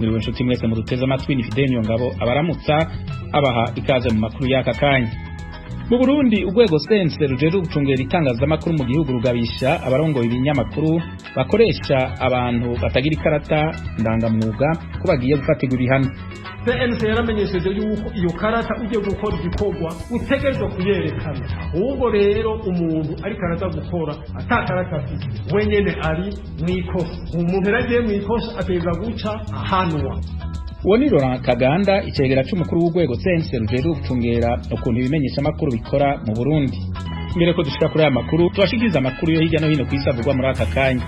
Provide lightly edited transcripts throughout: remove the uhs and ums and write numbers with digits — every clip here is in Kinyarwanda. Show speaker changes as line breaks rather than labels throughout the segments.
mwiriwe nshuti mwese muduteze amatwi ni Fidel Ngabo abaramutsa abaha ikaze mu makuru y'aka kanya. Mu Burundi urwego sense rujejwe gucungera itangazamakuru mu gihugu rugabisha abarongoye ibinyamakuru bakoresha abantu batagira ikarata ndangamwuga ko bagiye gufatirwa ibihano.
CNC yaramenyesheje yuko iyo karata ugiye gukora igikorwa utegerezwa kuyerekana. Ahubwo rero umuntu ari karata gukora atakarata afite wenyene ari mwikosa. Umuntu yaragiye mwikosa ateza guca ahanwa.
Uwo ni Laurent Kaganda icegera c'umukuru w'urwego sense rujejwe gucungera ukuntu ibimenyesha amakuru bikora mu Burundi. Mbere ko dushika kuri aya makuru tubashikiriza amakuru yo hirya no hino kwisavugwa muri aka kanya.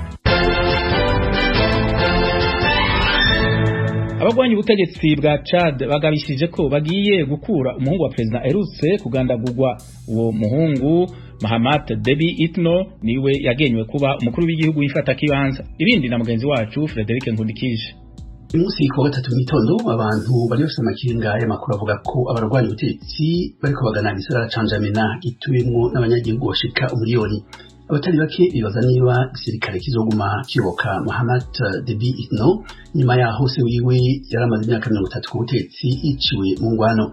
Abagwanyi ubutegetsi bwa Chad bagabishije ko bagiye gukura umuhungu wa president erutse kugandagurwa. Uwo muhungu Mahamat Debi Itno niwe yagenywe kuba umukuru w'igihugu yifata kibanza. Ibindi na mugenzi wacu Frederic Nkundikije.
Umunsi wa gatatu mw'itondo abantu bari bafite amakinga y'amakuru avuga ko abarwanyi ubutegetsi bariko bagana igisagara ca N'Djamena gituyemwo n'abanyagihugu bashika umuriyoni. Abatari bake bibaza niba igisirikare kizoguma kiyoboka Mahamat Debi Itno nyuma yaho se wiwe yaramaze imyaka 30 ku butegetsi iciwe mu ngwano.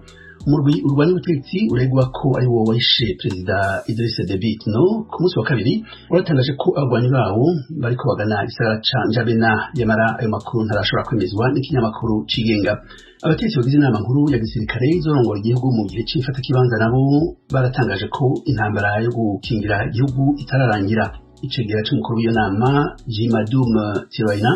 Umurwi urwanya ubutegetsi uregwa ko ari wo wishe perezida Idriss Déby Itno ku munsi wa kabiri uratangaje ko abagwanyi bawo bariko bagana igisagara ca N'Djamena. Yamara ayo makuru ntarashobora kwemezwa n'ikinyamakuru cigenga. Abategetsi bagize inama nkuru ya gisirikare izorongora igihugu mu gihe c'ifata kibanza nabo baratangaje ko intambara yo gukingira igihugu itararangira. Icegera c'umukuru w'iyo nama Jimadoum Tirayina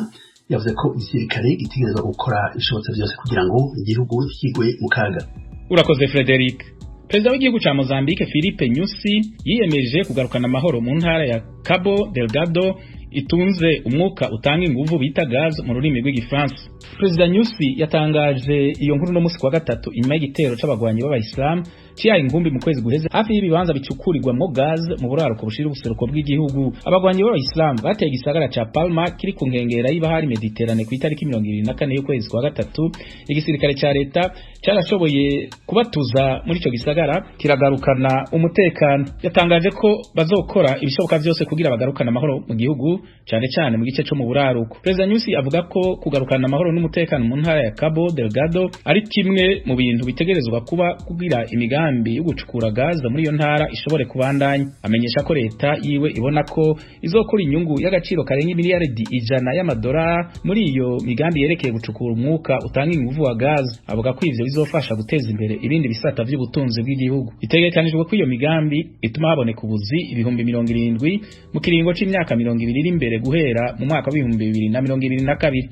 yavuze ko igisirikare gitegerezwa gukora ibishobotse byose kugira ngo igihugu kigwe mu kaga.
Urakoze Frederic. Perezida w'igihugu ca Mozambique Filipe Nyusi yiyemeje kugarukana amahoro mu ntara ya Cabo Delgado itunze umwuka utanga inguvu bita gaz mu rurimi rw'igifaransa. Perezida Nyusi yatangaje iyo nkuru no musi kwa gatatu inyuma y'igitero c'abagwanyi b'abayisilamu ciyaye ingumbi mu kwezi guheze hafi y'ibibanza bicukurirwamo gaz mu buraruko bushira ubuseruko bw'igihugu. Abagwanyi b'abayisilamu bateye igisagara ca Palma kiri ku nkengera y'ibahari Mediterane ku itariki 24 y'ukwezi kwa gatatu. Igisirikare ca leta carashoboye kubatuza muri ico gisagara kiragarukana umutekano. Yatangaje ko bazokora ibishoboka vyose kugira bagarukana amahoro mu gihugu cyane cyane mu gice cyo mu buraruko. Perezida Nyusi avuga ko kugarukana amahoro n'umutekano mu ntara ya Cabo Delgado ari kimwe mu bintu bitegerezwa kuba kugira imigambi yo gucukura gaza muri iyo ntara ishobore kubandanya. Amenyesha ko leta yiwe ibona ko izokora inyungu y'agaciro karenga miliyaridi 100 y'amadolari muri iyo migambi yerekeye gucukura umwuka utanga inguvu wa gaza. Avuga ko ivyo bizofasha guteza imbere ibindi bisata by'ubutunzi bw'igihugu. Itegekanijwe ko iyo migambi ituma haboneka ubuzi 70,000 mu kiringo c'imyaka 20 imbere guhera mu mwaka wa 2022.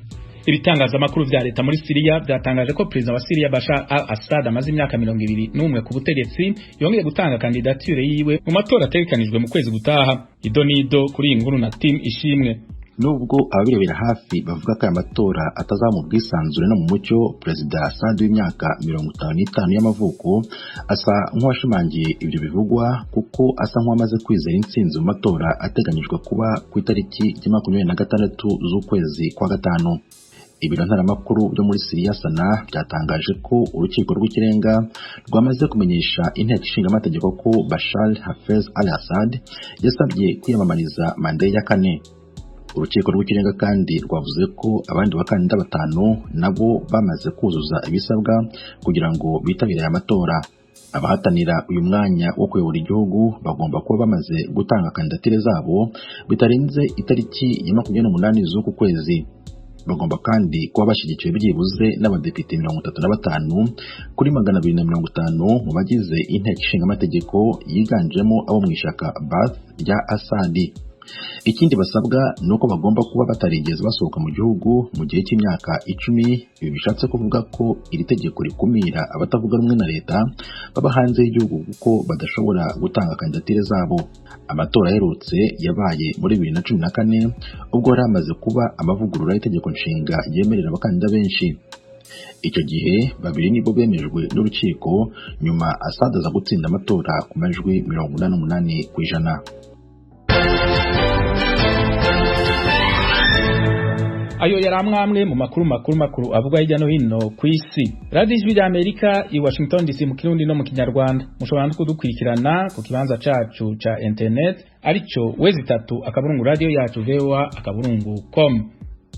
Ibitangazamakuru vya leta muri Syria byatangaje ko perezida wa Syria Bashar al-Assad amaze imyaka 21 ku butegetsi yongeye gutanga kandidature yiwe mu matora ategekanijwe mu kwezi gutaha. Idonido kuri iyi nkuru na Team Ishimwe.
Nubwo ababirebera hafi bavuga ko aya matora atazamu bwisanzure no mu mucyo, perezida Assad w'imyaka 55 y'amavuko asa nk'uwashimangiye ibyo bivugwa kuko asa nk'uwamaze kwizera intsinzi mu matora ateganyijwe kuba ku itariki ya 26 z'ukwezi kwa gatanu. Ibiro ntaramakuru byo muri Syria Sana byatangaje ko urukiko rw'ikirenga rwamaze kumenyesha inteko ishinga amategeko ko Bashar Hafez al-Assad yasabye kwiyamamariza manda ya kane. Urukiko rw'ikirenga kandi rwavuze ko abandi bakandida 5 nabo bamaze kuzuza ibisabwa kugira ngo bitabire aya matora. Abahatanira uyu mwanya wo kuyobora igihugu bagomba kuba bamaze gutanga kandidatire zabo bitarenze itariki ya 28 z'uku kwezi. Bagomba kandi kuba bashyigikiwe byibuze n'abadepite 35 kuri 250 mu bagize inteko ishinga amategeko yiganjemo abo mu ishaka Baath rya Assad. Ikindi basabwa nuko bagomba kuba batarigeze basohoka mu gihugu mu gihe cy'imyaka 10. Ibi bishatse kuvuga ko iri tegeko rikumira abatavuga rumwe na leta baba hanze y'igihugu kuko badashobora gutanga kandidatire zabo. Amatora aherutse yabaye muri 2014 ubwo yari amaze kuba amavugurura y'itegeko nshinga yemerera abakandida benshi. Icyo gihe babiri nibo bemejwe n'urukiko, nyuma Assad aza gutsinda amatora ku majwi 88%.
Ayo yari amwe mu makuru avuga hirya no hino ku isi. Radio Ijwi ry'Amerika i Washington DC mu Kirundi no mu Kinyarwanda. Mushobora no kudukurikirana ku kibanza cacu ca internet arico wezi 3 akaburungu radio yacu VOA akaburungu.com.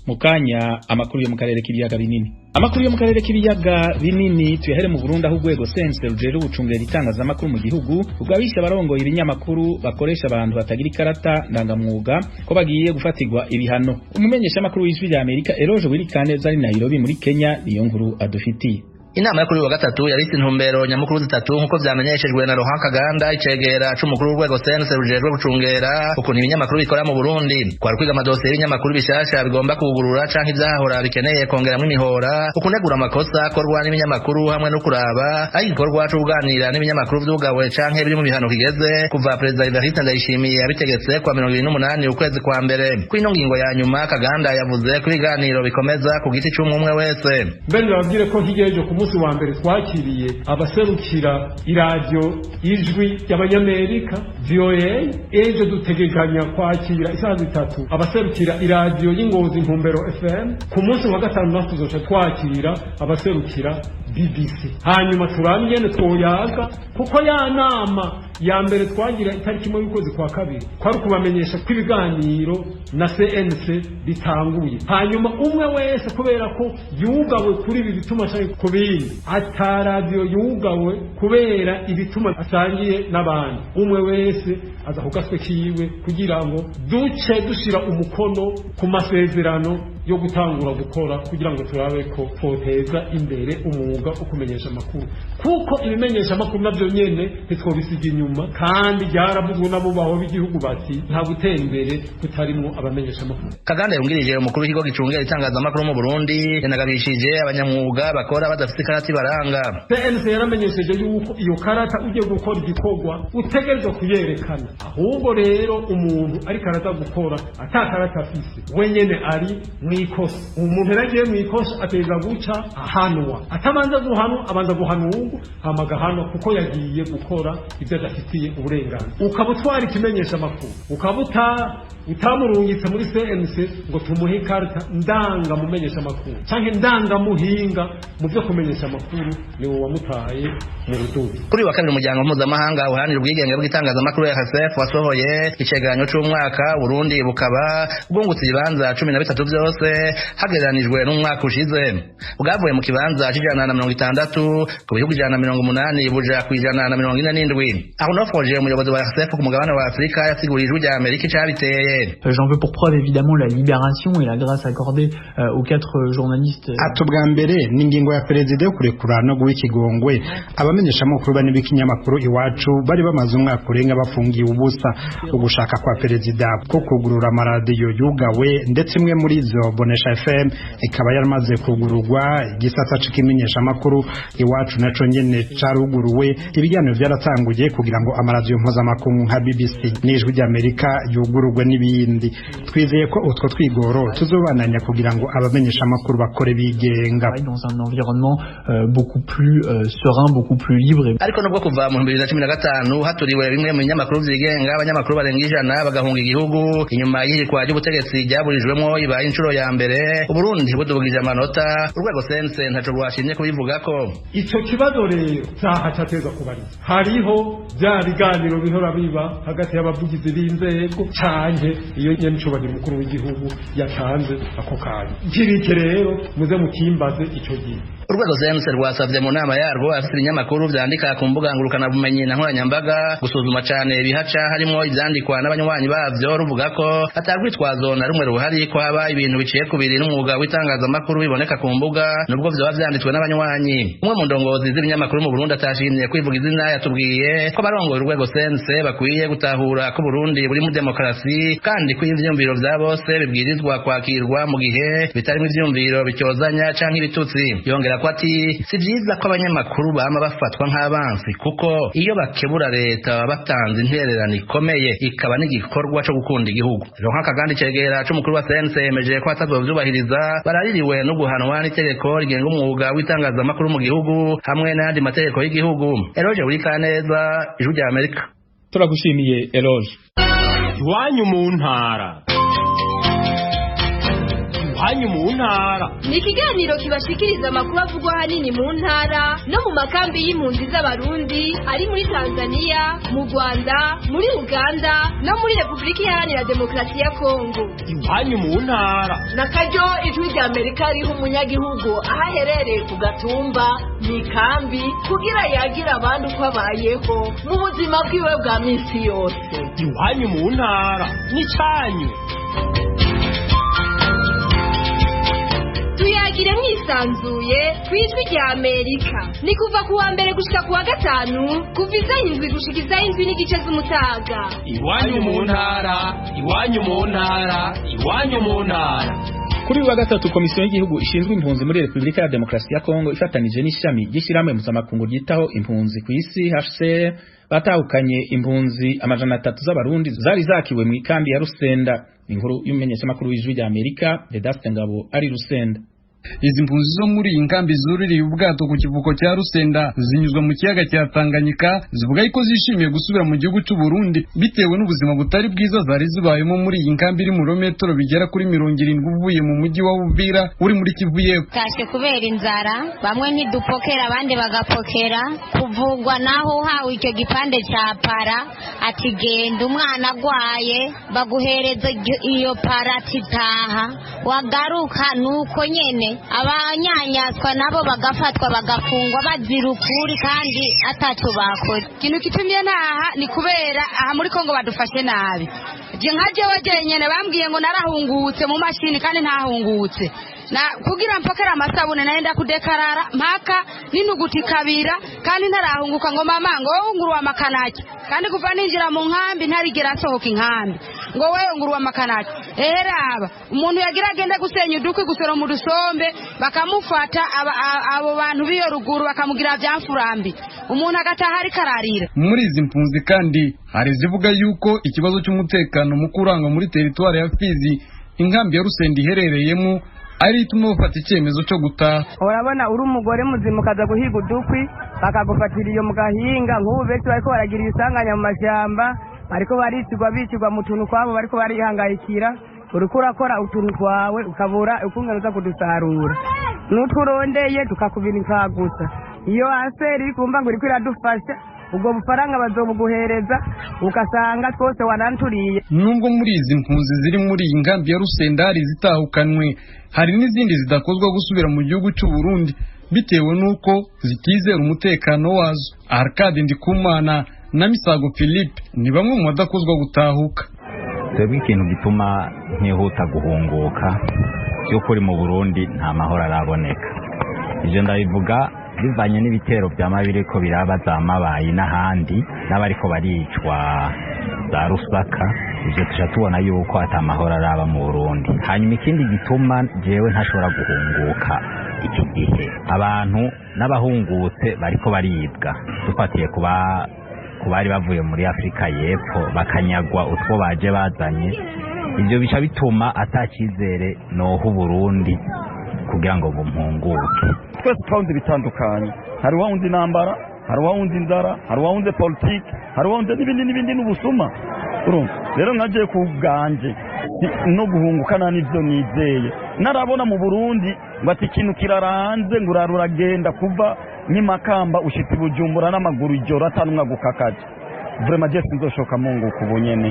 mukanya amakuru yo mu karere k'ibiyaga binini. Amakuru yo mu karere k'ibiyaga binini tuyahere mu Burundi aho urwego sense rujere gucungera itangazamakuru mu gihugu rugabisha abarongoye ibinyamakuru bakoresha abantu batagira ikarata ndangamwuga ko bagiye gufatirwa ibihano. Umumenyesha makuru w'Ijwi rya Amerika Eloge Wirikaneza ari Nairobi muri Kenya niyo nkuru adufitiye.
Inama yo kuri wa gatatu yari intumbero nyamukuru zitatu nkuko vyamenyeshejwe na Laurent Kaganda icegera c'umukuru w'urwego sense rujejwe gucungera ukuntu ibinyamakuru bikora mu Burundi kwari kwiga amadosiye y'ibinyamakuru bishasha bigomba kugurura canke ivyahora bikeneye kongeramwo imihora ukunegura amakosa akorwa n'ibinyamakuru hamwe no kuraba aho igikorwa co kuganira n'ibinyamakuru vyugawe canke biri mu bihano kigeze kuva Perezida Evariste Ndayishimiye abitegetse kwa 28 ukwezi kwa mbere kw'ino ngingo ya nyuma Kaganda yavuze ko ibiganiro bikomeza ku giti c'umwe wese
mbere babwire ko higeje ku munsi wa mbere twakiriye abaserukira iradio Ijwi ry'Abanyamerika VOA ejo dutegekanya kwakira isaha 3 abaserukira iradio y'Ingozi Ntumbero FM ku munsi wa gatanu tuzoca twakira abaserukira BBC hanyuma turangene twoyaga kuko ya nama ya mbere twagira itariki mu y'ukwezi kwa kabiri kwari kubamenyesha ko ibiganiro na CNC bitanguye hanyuma umwe wese kubera ko yugawe kuri ibi bituma cyane kubindi ataradio yugawe kubera ibituma asangiye n'abandi umwe wese aza kugaswe kiwe kugira ngo duce dushira umukono ku masezerano yo gutangura gukora kugira ngo turabe ko twoteza imbere umwuga ukumenyesha amakuru kuko ibimenyesha amakuru navyo nyene ntitwobisiga inyuma kandi byaravuzwe n'abubaho b'igihugu bati nta gutera imbere kutarimo abamenyesha amakuru.
Kaganda yungirije umukuru w'ikigo gicungera itangazamakuru mu Burundi yanagabishije abanyamwuga bakora badafite ikarata ibaranga.
CNC yaramenyesheje yuko iyo karata ugiye gukora igikorwa utegerezwa kuyerekana ahubwo rero umuntu ariko araza gukora atakarata afise wenyene ari mwikosa umuntu yaragiye mwikosa ateza guca ahanwa atabanza guhanwa abanza guhanurwa hamagahano kuko yagiye gukora ibyo adafitiye uburenganzira ukabutwara ikimenyesha amakuru utamurungitse muri CNC ngo tumuhe ikarita ndanga mumenyesha amakuru canke ndanga muhinga mu byo kumenyesha amakuru ni wo wamutaye mu rudubi.
Kuri wa kabiri umuryango mpuzamahanga uharanira ubwigenge bw'itangazamakuru RSF wasohoye icegeranyo c'umwaka Burundi bukaba bwungutse ibibanza 13 byose hagereranijwe n'umwaka ushize bwavuye mu kibanza c'160 ku bihugu 180 buja ku 147 aho nofoje umuyobozi wa RSF ku mugabane wa Afrika yasigurije Ijwi rya Amerika icabiteye.
J'en veux pour preuve évidemment la libération et la grâce accordée aux 4 journalistes.
Atubwa mbere n'ingingo ya perezida yo kurekura no guha ikigongwe abamenyesha amakuru bane b'ikinyamakuru iwacu bari bamaze umwaka urenga bafungiye ubusa ugushaka kwa perezida ko kugurura amaradiyo yugawe ndetse imwe muri zo Bonesha FM ikaba yaramaze kugururwa igisata c'ikimenyesha amakuru iwacu naco nyene caruguruwe ibiganiro byaratanguye kugira ngo amaradiyo mpuzamakungu nka BBC n'Ijwi rya Amerika yugururwe n'ibindi twizeye ko utwo twigoro tuzobananya kugira ngo abamenyesha amakuru bakore bigenga
dans un environnement beaucoup plus serein beaucoup plus libre.
Ariko nubwo kuva mu 2015 haturiwe bimwe mu binyamakuru vyigenga abanyamakuru barenga 100 bagahunga igihugu inyuma y'irikwa ry'ubutegetsi ryaburijwemo ibaye inshuro ya mbere Uburundi budubugije amanota urwego sense ntaco rwashimye kubivugako
ico kibazo rero cyateza kubariza hariho bya biganiro bihora biba hagati y'abavugizi b'inzego canke iyo nyenicubahiro mukuru w'igihugu yatanze ako kanya kirike rero muze mukimbaze ico gihe.
Urwego sense rwasavye mu nama yarwo afite ibinyamakuru vyandika ku mbuga ngurukana bumenyi na nkoranyambaga gusuzuma cane bihaca harimo ivyandikwa n'abanywanyi bavyo ruvuga ko atagwitwazo na rumwe ruhari ko haba ibintu biciye kubiri n'umwuga w'itangazamakuru biboneka ku mbuga nubwo vyoba vyanditswe n'abanywanyi. Umwe mu ndongozi z'ibinyamakuru mu Burundi atashimye kwivuga izina yatubwiye ko abarongoye urwego sense bakwiye gutahura ko Burundi buri mu demokarasi kandi ko ivyumviro vya bose bibwirizwa kwakirwa mu gihe bitarimo ivyumviro bicyozanya canke ibitutsi. Yongera ko ati si vyiza ko abanyamakuru bama bafatwa nk'abansi kuko iyo bakebura leta batanze intererano ikomeye ikaba n'igikorwa co gukunda igihugu. Laurent Kaganda icegera c'umukuru wa CNC yemeje ko atazovyubahiriza baraririwe no guhanwa n'itegeko rigenga umwuga w'itangazamakuru mu gihugu hamwe n'andi mategeko y'igihugu. Eloge Wirikaneza, Ijwi rya Amerika.
Turagushimiye Eloge.
Iwanyu mu ntara.
iwanyu mu ntara.
Ni ikiganiro kibashikiriza amakuru avugwa ahanini mu ntara no mu makambi y'impunzi z'abarundi ari muri Tanzania, mu Rwanda, muri Uganda no muri Repubulika Iharanira Demokarasi ya Kongo.
Iwanyu mu ntara.
Nakaryo ijwi rya Amerika riha umunyagihugu aho aherereye ku gatumba mu ikambi kugira yagira abandi uko abayeho mu buzima bwiwe bwa minsi yose.
Iwanyu mu ntara n'icyanyu.
Tuyagire mwisanzuye kwijwi rya Amerika. Ni kuva kuwa mbere gushika kuwa gatanu kuva izayindwi gushika izayindwi n'igice z'umutaga.
Iwanyu mu ntara, iwanyu mu ntara, iwanyu mu ntara.
Kuri wa gatatu komisiyo y'igihugu ishinzwe impunzi muri Repubulika ya Demokarasi ya Kongo ifatanije n'ishami ry'ishyirahamwe mpuzamakungu ryitaho impunzi ku isi HCR batahukanye impunzi 300 z'abarundi zari zakiwe mu ikambi ya Rusenda. Inkuru y'umumenyeshamakuru w'ijwi rya Amerika Vedaste Ngabo ari Rusenda.
Izi mpunzi zo muri inkambi zuririye ubwato ku kivuko cya Rusenda zinyuzwa mu kiyaga cya Tanganyika zivuga ko zishimiye gusubira mu gihugu cy'u Burundi bitewe n'ubuzima butari bwiza zari zibayemo muri iyi nkambi iri mu rometero bigera kuri 70 uvuye mu mujyi wa Uvira uri muri Kivu y'Epfo.
Kashe kubera inzara bamwe ntidupokera abandi bagapokera kuvugwa naho hawe icyo gipande cya para ati genda umwana agwaye baguhereza iyo para titaha wagaruka nuko nyene abanyanyaswa nabo bagafatwa bagafungwa bazira ukuri kandi ataco bakora.
Kintu kitumye naha ni kubera aha muri Kongo badufashe nabi. Je nkaje wajenyene bambwiye ngo narahungutse mu mashini kandi ntahungutse. Na kugira mpokera amasabune naenda kudekarara mpaka ninuguti kabira kandi ntarahunguka ngo mama ngo ngurwa makanaki kandi kuva ninjira mu nkambi ntarigera nsohoka inkambi ngo wewe ngurwa makanaki raba umuntu yagira agenda gusenya udukwi gusoro mu rusombe bakamufata abo bantu biyo ruguru bakamugira byamfurambi umuntu agataha ari kararira.
Muri izi mpunzi kandi hari zivuga yuko ikibazo cy'umutekano mu kuranga muri teritwari ya Fizi inkambi ya Rusenda iherereyemo ari ituma bafata icyemezo cyo gutaha.
Urabona uri umugore muzima ukaza guhiga udukwi bakagufatira iyo mugahinga nk'ubu benshi bariko baragira isanganya mu mashyamba ariko bicirwa mu tuntu kwabo bariko barihangayikira uriko urakora utuntu twawe ukabura ukungana uza kudusarura n'utwurondeye tukakubira gusa. Iyo aseri kumva ngo uriko iradufasha ubwo bufaranga bazobuguhereza ukasanga twose wananturiye.
Nubwo muri izi mpunzi ziri muri iyi nkambi ya Rusenda zitahukanwe hari n'izindi zidakozwa gusubira mu gihugu cy'u Burundi bitewe nuko zitizera umutekano wazo. Arcade Ndikumana na Misago Philippe ni bamwe mu badakozwa gutahuka.
Twebwe ikintu gituma ntihuta guhunguka cyo kuri mu Burundi nta mahoro araboneka. Ije ndabivuga bivanye n'ibitero by'amabire ko biraba zamabaye n'ahandi n'abariko baricwa za Rusaka ivyo tuca tubona yuko atamahoro araba mu Burundi. Hanyuma ikindi gituma jewe ntashobora guhunguka iki gihe abantu n'abahungutse bariko baribwa dufatiye ku bari bavuye muri Afrika y'Epfo bakanyagwa utwo baje bazanye ivyo bica bituma atakizere noho Burundi kugira ngo bumpunguke.
Twese twawundi bitandukanye hari wawundi nambara hari wawundi inzara hari wawundi politiki hari wawundi n'ibindi n'ubusuma urumva rero nkagiye ku bwanje no guhungukana n'ivyo nizeye narabona mu Burundi ngo ati ikintu kiraranze ngo uragenda kuva n'imakamba ushitse Bujumbura n'amaguru ijoro atanumwa gukakaje vraiment je sinzoshoka munguka ubunyene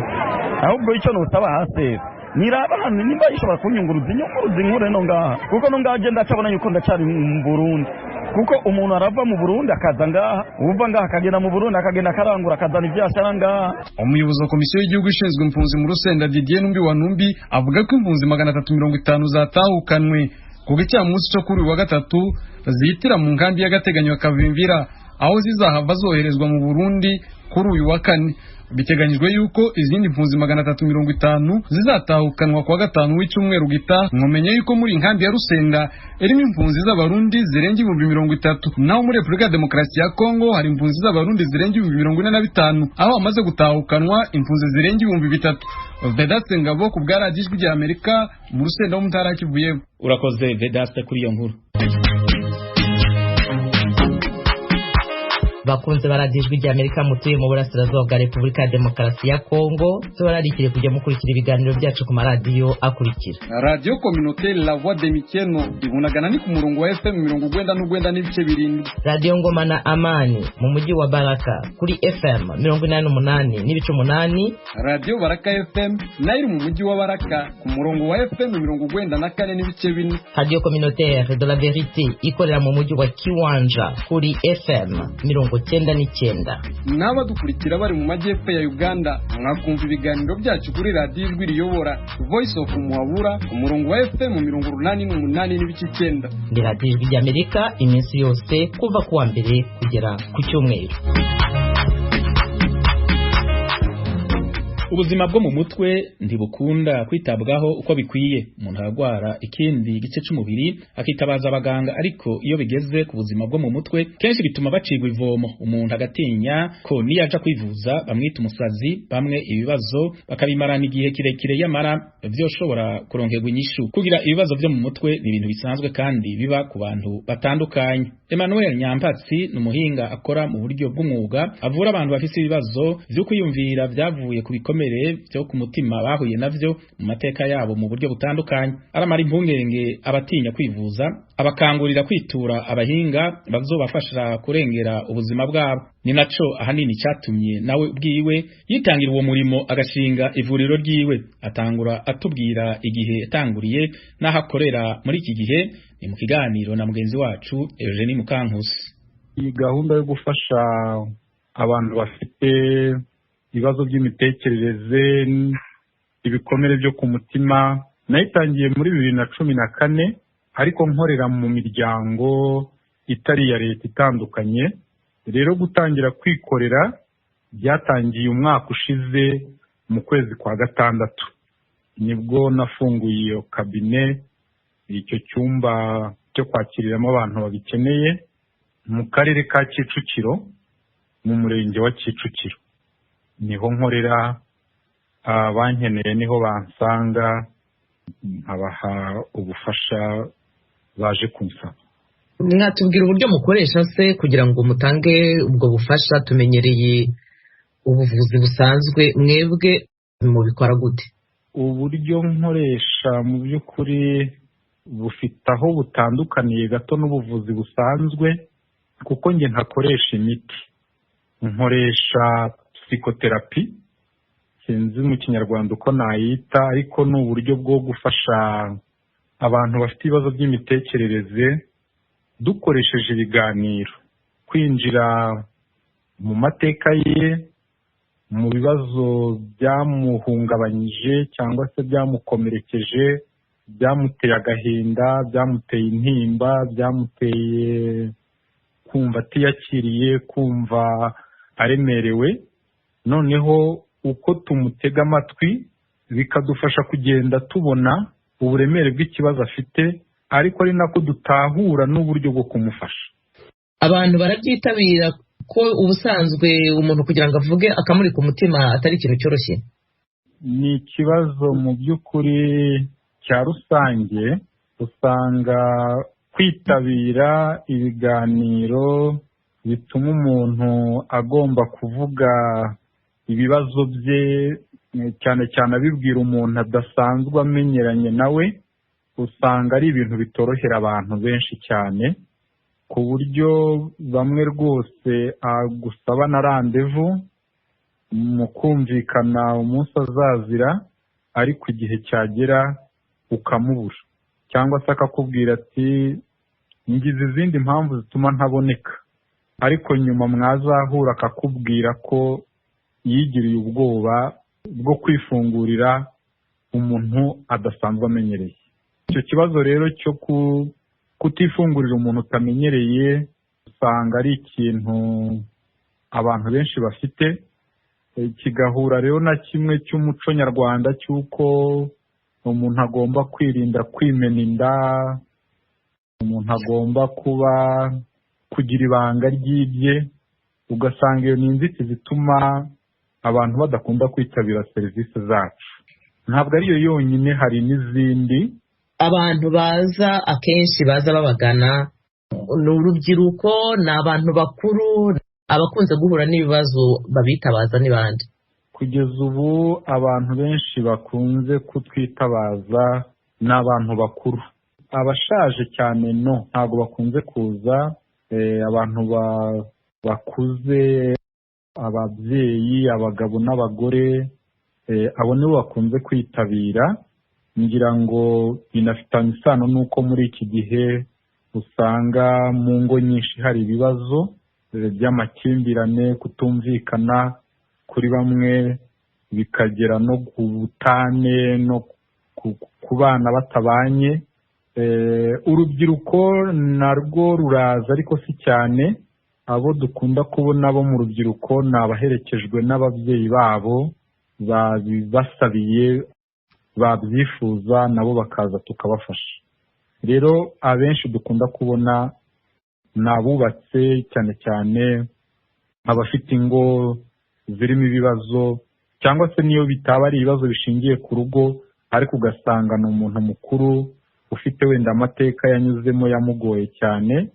ahubwo icyo nusaba hasi niraba hano nimba ishobora kunyunguruza inkure no ngaha kuko no ngaha genda acabona yuko ndacari mu Burundi kuko umuntu arava mu Burundi akaza ngaha uva ngaha akagenda mu Burundi akagenda akarangura akazana ivyashara ngaha.
Umuyobozi wa komisiyo y'igihugu ishinzwe impunzi mu Rusenda Didier Numbi wa Numbi avuga ko impunzi 350 zatahukanwe ku gicamunsi cyo kuri wa gatatu zihitira mu nkambi y'agateganyo ya Kavimvira aho zizahava zoherezwa mu Burundi kuri uyu wa kane. Biteganyijwe yuko izindi mpunzi 350 zizatahukanwa kwa gatanu w'icyumweru gita. Mumenye yuko muri inkambi ya Rusenda irimo impunzi z'abarundi zirenga 30,000 naho muri Repubulika ya Demokarasi ya Kongo hari impunzi z'abarundi zirenga 45,000 aho amaze gutahukanwa impunzi zirenga 3,000. Vedaste Ngabo ku bwa Radio Ijwi rya Amerika mu Rusenda mu ntara Kivu y'Epfo.
Urakoze Vedaste kuri iyo nkuru.
bakunze baradijwe rya Amerika mutuye mu burasirazuba bwa Repubulika ya Demokarasi ya Kongo tubararikire kujya mukurikira ibiganiro byacu ku maradiyo akurikira.
Radio Communautaire La Voix de Mikeno ibunagana ni ku murongo wa FM 99 n'ibice birindwi.
Radio Ngoma na Amani mu mujyi wa Baraka kuri FM 88 n'ibice 8.
Radio Baraka FM nayo mu mujyi wa Baraka ku murongo wa FM 94 n'ibice 4.
Radio Communautaire de la Vérité ikorera mu mujyi wa Kiwanja kuri FM 99.
Naba dukurikira bari mu majyepfo ya Uganda mwakumva ibiganiro byacu kuri radio Ijwi Riyobora Voice of Muhabura ku murongo wa FM 88 n'ibice 9.
Ndi Radio Ijwi ry'Amerika iminsi yose kuva kuwa mbere kugera ku cyumweru.
Ubuzima bwo mu mutwe ntibukunda kwitabwaho uko bikwiye. Umuntu aragwara ikindi gice cy'umubiri akitabaza abaganga, ariko iyo bigeze ku buzima bwo mu mutwe kenshi bituma bacigwa ivomo. Umuntu agatinya ko niyaja kwivuza bamwita umusazi, bamwe ibibazo bakabimarana igihe kirekire yamara vyoshobora kuronkerwa inyishu. Kugira ibibazo byo mu mutwe ni ibintu bisanzwe kandi biba ku bantu batandukanye. Emmanuel Nyampatsi numuhinga akora mu buryo bw'umwuga avura abantu bafise ibibazo byo kwiyumvira byavuye ku bikomere byo ku mutima bahuye navyo mu mateka yabo mu buryo butandukanye. Aramara impungenge abatinya kwivuza, abakangurira kwitura abahinga bazobafasha kurengera ubuzima bwabo. Ni naco ahanini cyatumye nawe ubwiwe yitangira uwo murimo agashinga ivuriro ryiwe. Atangura atubwira igihe yatanguriye n'aho akorera muri iki gihe. Ni mu kiganiro na mugenzi wacu Eugenie Mukankusi.
Iyi gahunda yo gufasha abantu bafite ibibazo by'imitekerereze, ibikomere byo ku mutima nayitangiye muri 2014, ariko nkorera mu miryango itari ya leta itandukanye. Rero gutangira kwikorera byatangiye umwaka ushize mu kwezi kwa gatandatu, nibwo nafunguye iyo kabine, icyo cyumba cyo kwakiriramo abantu babikeneye mu karere ka Kicukiro mu murenge wa Kicukiro. Niho nkorera, abankeneye niho bansanga nkabaha ubufasha baje kunsaba.
Mwatubwira uburyo mukoresha se kugira ngo mutange ubwo bufasha? Tumenyereye ubuvuzi busanzwe, mwebwe mubikora gute?
Uburyo nkoresha mu by'ukuri bufite aho butandukaniye gato n'ubuvuzi busanzwe, kuko nge ntakoresha imiti, nkoresha psychotherapy, sinzi mu kinyarwanda uko nayita, ariko ni uburyo bwo gufasha abantu bafite ibibazo by'imitekerereze dukoresheje ibiganiro, kwinjira mu mateka ye, mu bibazo byamuhungabanyije cyangwa se byamukomerekeje, byamuteye agahinda, byamuteye intimba, byamuteye kumva atiyakiriye, kumva aremerewe. Noneho uko tumutega amatwi bikadufasha kugenda tubona uburemere bw'ikibazo afite, ariko ari nako dutahura n'uburyo bwo kumufasha.
Abantu barabyitabira ko ubusanzwe umuntu kugira ngo avuge akamuri ku mutima atari ikintu cyoroshye.
Ni ikibazo mu by'ukuri cya rusange. Usanga kwitabira ibiganiro bituma umuntu agomba kuvuga ibibazo bye, cyane cyane abibwira umuntu adasanzwe amenyeranye nawe, usanga ari ibintu bitorohera abantu benshi cyane, ku buryo bamwe rwose agusaba na randevu mu kumvikana umunsi azazira, ariko igihe cyagera ukamubura, cyangwa se akakubwira ati ngize izindi mpamvu zituma ntaboneka, ariko nyuma mwazahura akakubwira ko yigiriye ubwoba bwo kwifungurira umuntu adasanzwe amenyereye. Icyo kibazo rero cyo kutifungurira umuntu utamenyereye usanga ari ikintu abantu benshi bafite, kigahura rero na kimwe cy'umuco nyarwanda cy'uko umuntu agomba kwirinda kwimena inda, umuntu agomba kugira ibanga ry'ibye. Ugasanga iyo ni inzitizi zituma abantu badakunda kwitabira serivisi zacu. Ntabwo ariyo yonyine, hari n'izindi.
Abantu baza akenshi baza babagana ni urubyiruko, ni abantu bakuru, abakunze guhura n'ibibazo babitabaza ni bande?
Kugeza ubu abantu benshi bakunze kutwitabaza ni abantu bakuru. Abashaje cyane ntabwo bakunze kuza. Abantu bakuze, ababyeyi, abagabo n'abagore, abo nibo bakunze kwitabira. Ngira ngo binafitanye isano n'uko muri iki gihe usanga mu ngo nyinshi hari ibibazo by'amakimbirane, kutumvikana kuri bamwe, bikagera no ku butane no ku bana batabanye. Urubyiruko narwo ruraza ariko si cyane. Abo dukunda kubona bo mu rubyiruko ni abaherekejwe n'ababyeyi babo babibasabiye, babyifuza, nabo bakaza tukabafasha. Rero abenshi dukunda kubona ni abubatse, cyane cyane abafite ingo zirimo ibibazo, cyangwa se niyo bitaba ari ibibazo bishingiye ku rugo, ariko ugasanga ni umuntu mukuru ufite wenda amateka yanyuzemo yamugoye cyane,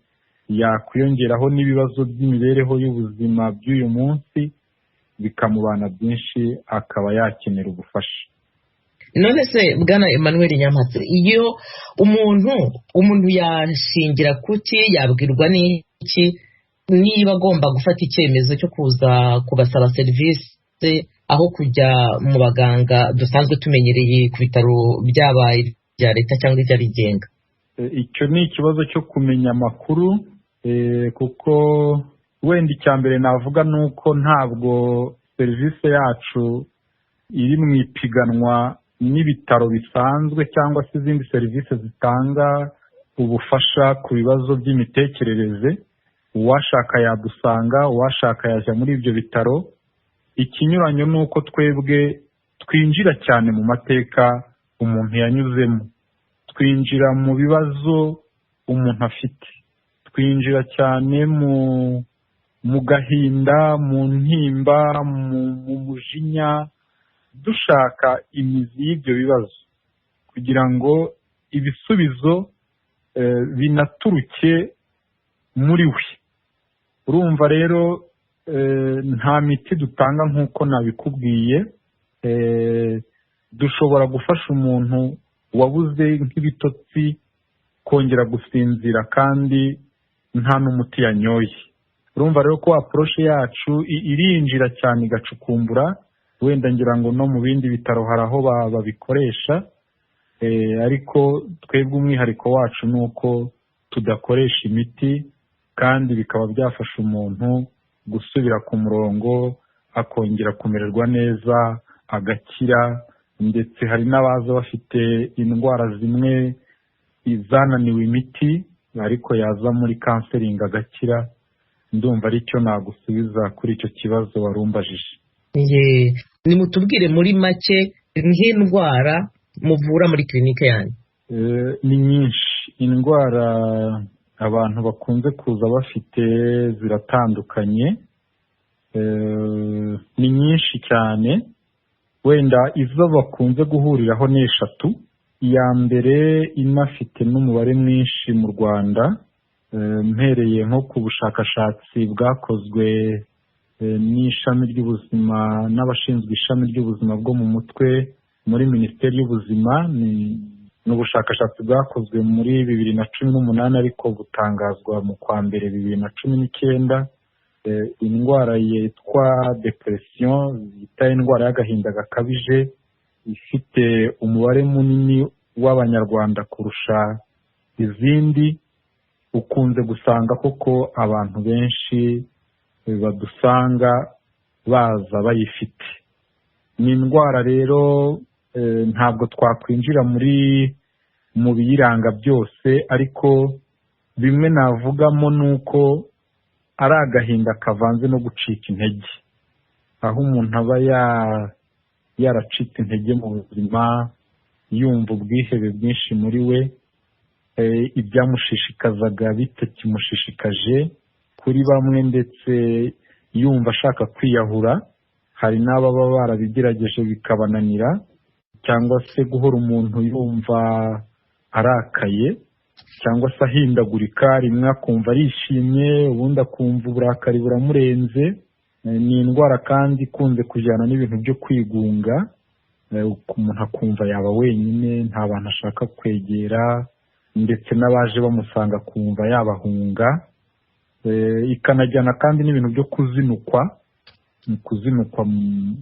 yakwiyongeraho n'ibibazo by'imibereho y'ubuzima by'uyu munsi bikamubana byinshi, akaba yakenera ubufasha.
None se Bwana Emmanuel Nyampatse, iyo umuntu yashingira kuki, yabwirwa n'iki niba agomba gufata icyemezo cyo kuza kubasaba serivisi aho kujya mu baganga dusanzwe tumenyereye ku bitaro byabaye bya leta cyangwa iby'abigenga?
Icyo ni ikibazo cyo kumenya amakuru, kuko wenda icya mbere navuga ni uko ntabwo serivisi yacu iri mu ipiganwa n'ibitaro bisanzwe cyangwa se izindi serivisi zitanga ubufasha ku bibazo by'imitekerereze. Uwashaka yadusanga, uwashaka yajya muri ibyo bitaro. Ikinyuranyo ni uko twebwe twinjira cyane mu mateka umuntu yanyuzemo, twinjira mu bibazo umuntu afite, twinjira cyane mu gahinda, mu ntimba, mu mujinya, dushaka imizi y'ibyo bibazo kugira ngo ibisubizo binaturuke muri we. Urumva rero nta miti dutanga nk'uko nabikubwiye. Dushobora gufasha umuntu wabuze nk'ibitotsi kongera gusinzira kandi nta n'umuti yanyoye. Urumva rero ko approche yacu irinjira cyane igacukumbura. Wenda ngira ngo no mu bindi bitaro hari aho babikoresha, ariko twebwe umwihariko wacu ni uko tudakoresha imiti, kandi bikaba byafasha umuntu gusubira ku murongo, akongera kumererwa neza, agakira. Ndetse hari n'abaza bafite indwara zimwe zananiwe imiti, ariko yaza muri counseling agakira. Ndumva aricyo nagusubiza kuri icyo kibazo warumbajije.
Nimutubwire muri make nk'indwara muvura muri klinike yanyu.
Ni nyinshi indwara abantu bakunze kuza bafite, ziratandukanye. Ni nyinshi cyane. Wenda izo bakunze guhuriraho ni 3. Iya mbere inafite n'umubare mwinshi mu Rwanda, mpereye nko ku bushakashatsi bwakozwe n'ishami ry'ubuzima n'abashinzwe ishami ry'ubuzima bwo mu mutwe muri Minisiteri y'Ubuzima. Ni ubushakashatsi bwakozwe muri 2018 ariko butangazwa mu kwa mbere 2019. Indwara yitwa depression, yita indwara y'agahinda gakabije, ifite umubare munini w'abanyarwanda kurusha izindi. Ukunze gusanga koko abantu benshi badusanga baza bayifite. Ni indwara rero ntabwo twakwinjira mu biyiranga byose, ariko bimwe navugamo nuko ari agahinda kavanze no gucika intege, aho umuntu aba yaracitse intege mu buzima, yumva ubwihebe bwinshi muri we, ibyamushishikazaga bitakimushishikaje kuri bamwe, ndetse yumva ashaka kwiyahura. Hari n'ababa barabigerageje bikabananira, cyangwa se guhora umuntu yumva arakaye. cyangwa se ahindagurika, rimwe akumva arishimye ubundi akumva uburakari buramurenze. Ni indwara kandi ikunze kujyana n'ibintu byo kwigunga, umuntu akumva yaba wenyine, nta bantu ashaka kwegera, ndetse n'abaje bamusanga akumva yabahunga. Ikanajyana kandi n'ibintu byo kuzinukwa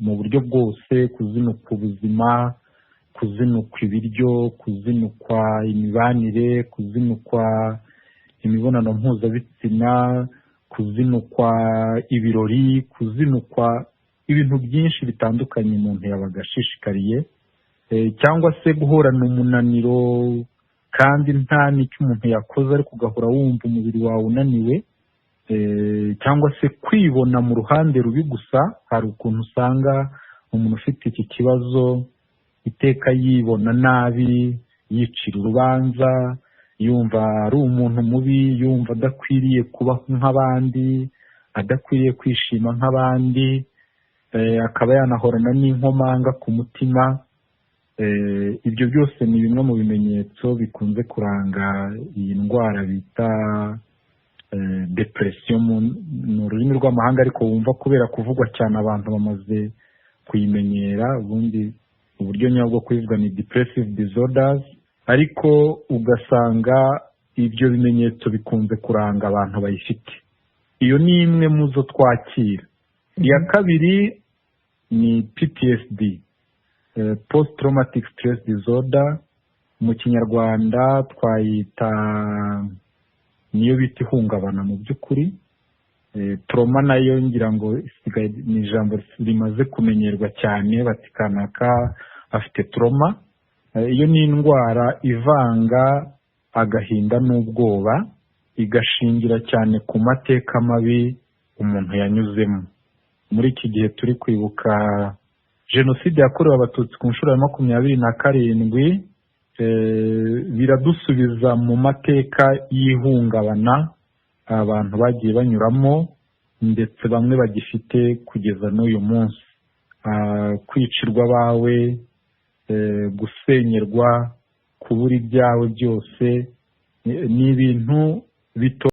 mu buryo bwose, kuzinukwa ubuzima, kuzinukwa ibiryo, kuzinukwa imibanire, kuzinukwa imibonano mpuzabitsina, kuzinukwa ibirori, kuzinukwa ibintu byinshi bitandukanye umuntu yabaga ashishikariye, cyangwa se guhorana umunaniro kandi nta n'icyo umuntu yakoze ariko ugahora wumva umubiri wawe unaniwe, cyangwa se kwibona mu ruhande rubi gusa. Hari ukuntu usanga umuntu ufite iki kibazo iteka yibona nabi, yicira urubanza, yumva ari umuntu mubi, yumva adakwiriye kubaho nk'abandi, adakwiriye kwishima nk'abandi, akaba yanahorana n'inkomanga ku mutima. Ibyo byose ni bimwe mu bimenyetso bikunze kuranga iyi ndwara bita depression mu rurimi rw'amahanga, ariko wumva kubera kuvugwa cyane abantu bamaze kuyimenyera. Ubundi uburyo nyabwo kuvuga ni depressive disorders, ariko ugasanga ibyo bimenyetso bikunze kuranga abantu bayifite. Iyo ni imwe mu zo twakira. Iya kabiri ni PTSD, post traumatic stress disorder, mu kinyarwanda twayita niyo bita ihungabana mu by'ukuri. Trauma nayo ngira ngo ni ijambo rimaze kumenyerwa cyane, bati kanaka afite trauma. Iyo ni indwara ivanga agahinda n'ubwoba, igashingira cyane ku mateka mabi umuntu yanyuzemo. Muri iki gihe turi kwibuka jenoside yakorewe abatutsi ku nshuro ya 27, biradusubiza mu mateka y'ihungabana abantu bagiye banyuramo, ndetse bamwe bagifite kugeza n'uyu munsi. Kwicirwa bawe, gusenyerwa, kubura ibyawe byose, ni ibintu bito